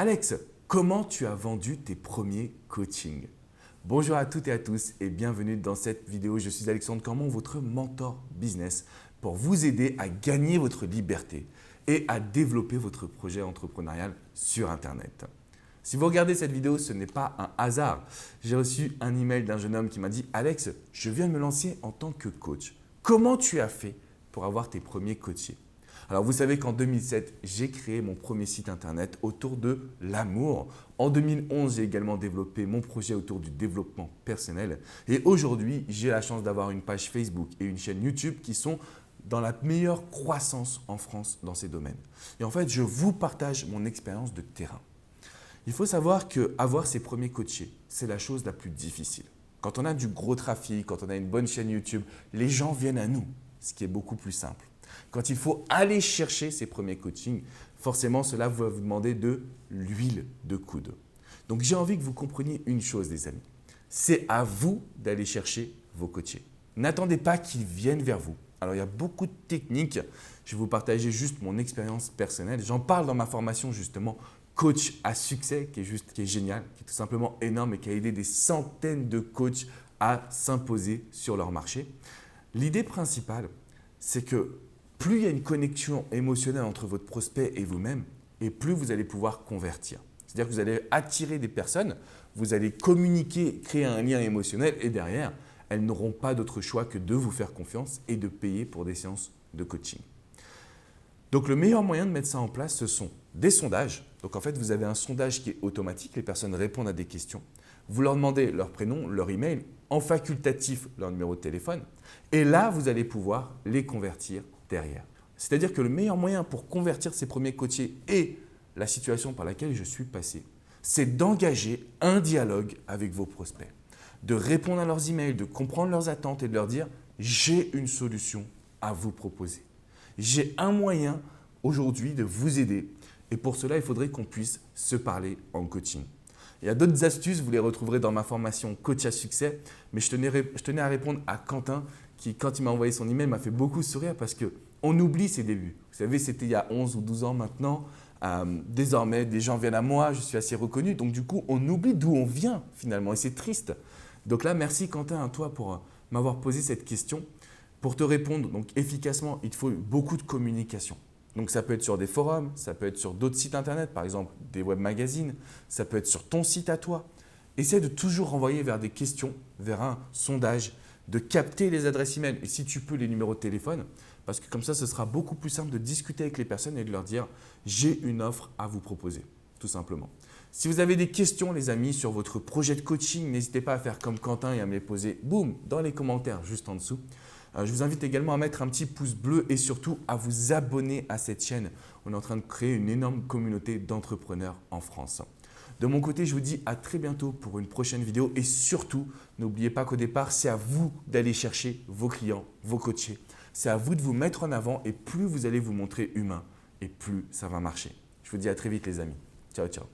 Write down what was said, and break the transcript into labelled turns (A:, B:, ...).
A: Alex, comment tu as vendu tes premiers coachings? Bonjour à toutes et à tous et bienvenue dans cette vidéo. Je suis Alexandre Cormon, votre mentor business pour vous aider à gagner votre liberté et à développer votre projet entrepreneurial sur Internet. Si vous regardez cette vidéo, ce n'est pas un hasard. J'ai reçu un email d'un jeune homme qui m'a dit « Alex, je viens de me lancer en tant que coach. Comment tu as fait pour avoir tes premiers coachés ?» Alors vous savez qu'en 2007, j'ai créé mon premier site internet autour de l'amour. En 2011, j'ai également développé mon projet autour du développement personnel. Et aujourd'hui, j'ai la chance d'avoir une page Facebook et une chaîne YouTube qui sont dans la meilleure croissance en France dans ces domaines. Et en fait, je vous partage mon expérience de terrain. Il faut savoir qu'avoir ses premiers coachés, c'est la chose la plus difficile. Quand on a du gros trafic, quand on a une bonne chaîne YouTube, les gens viennent à nous, ce qui est beaucoup plus simple. Quand il faut aller chercher ces premiers coachings, forcément, cela va vous demander de l'huile de coude. Donc, j'ai envie que vous compreniez une chose, les amis. C'est à vous d'aller chercher vos coachés. N'attendez pas qu'ils viennent vers vous. Alors, il y a beaucoup de techniques. Je vais vous partager juste mon expérience personnelle. J'en parle dans ma formation, justement, Coach à succès, qui est génial, qui est tout simplement énorme et qui a aidé des centaines de coachs à s'imposer sur leur marché. L'idée principale, c'est que plus il y a une connexion émotionnelle entre votre prospect et vous-même, et plus vous allez pouvoir convertir. C'est-à-dire que vous allez attirer des personnes, vous allez communiquer, créer un lien émotionnel et derrière, elles n'auront pas d'autre choix que de vous faire confiance et de payer pour des séances de coaching. Donc, le meilleur moyen de mettre ça en place, ce sont des sondages. Donc, en fait, vous avez un sondage qui est automatique. Les personnes répondent à des questions. Vous leur demandez leur prénom, leur email, en facultatif leur numéro de téléphone. Et là, vous allez pouvoir les convertir derrière. C'est-à-dire que le meilleur moyen pour convertir ces premiers coachés et la situation par laquelle je suis passé, c'est d'engager un dialogue avec vos prospects, de répondre à leurs emails, de comprendre leurs attentes et de leur dire « j'ai une solution à vous proposer ». J'ai un moyen aujourd'hui de vous aider et pour cela, il faudrait qu'on puisse se parler en coaching. Il y a d'autres astuces, vous les retrouverez dans ma formation Coach à succès, mais je tenais à répondre à Quentin qui, quand il m'a envoyé son email, m'a fait beaucoup sourire parce qu'on oublie ses débuts. Vous savez, c'était il y a 11 ou 12 ans maintenant. Désormais, des gens viennent à moi, je suis assez reconnu. Donc du coup, on oublie d'où on vient finalement et c'est triste. Donc là, merci Quentin à toi pour m'avoir posé cette question. Pour te répondre donc efficacement, il te faut beaucoup de communication. Donc ça peut être sur des forums, ça peut être sur d'autres sites internet, par exemple des web magazines, ça peut être sur ton site à toi. Essaie de toujours renvoyer vers des questions, vers un sondage, de capter les adresses email et si tu peux les numéros de téléphone, parce que comme ça, ce sera beaucoup plus simple de discuter avec les personnes et de leur dire « j'ai une offre à vous proposer », tout simplement. Si vous avez des questions, les amis, sur votre projet de coaching, n'hésitez pas à faire comme Quentin et à me les poser, boum, dans les commentaires juste en dessous. Je vous invite également à mettre un petit pouce bleu et surtout à vous abonner à cette chaîne. On est en train de créer une énorme communauté d'entrepreneurs en France. De mon côté, je vous dis à très bientôt pour une prochaine vidéo et surtout, n'oubliez pas qu'au départ, c'est à vous d'aller chercher vos clients, vos coachés. C'est à vous de vous mettre en avant et plus vous allez vous montrer humain et plus ça va marcher. Je vous dis à très vite les amis. Ciao, ciao.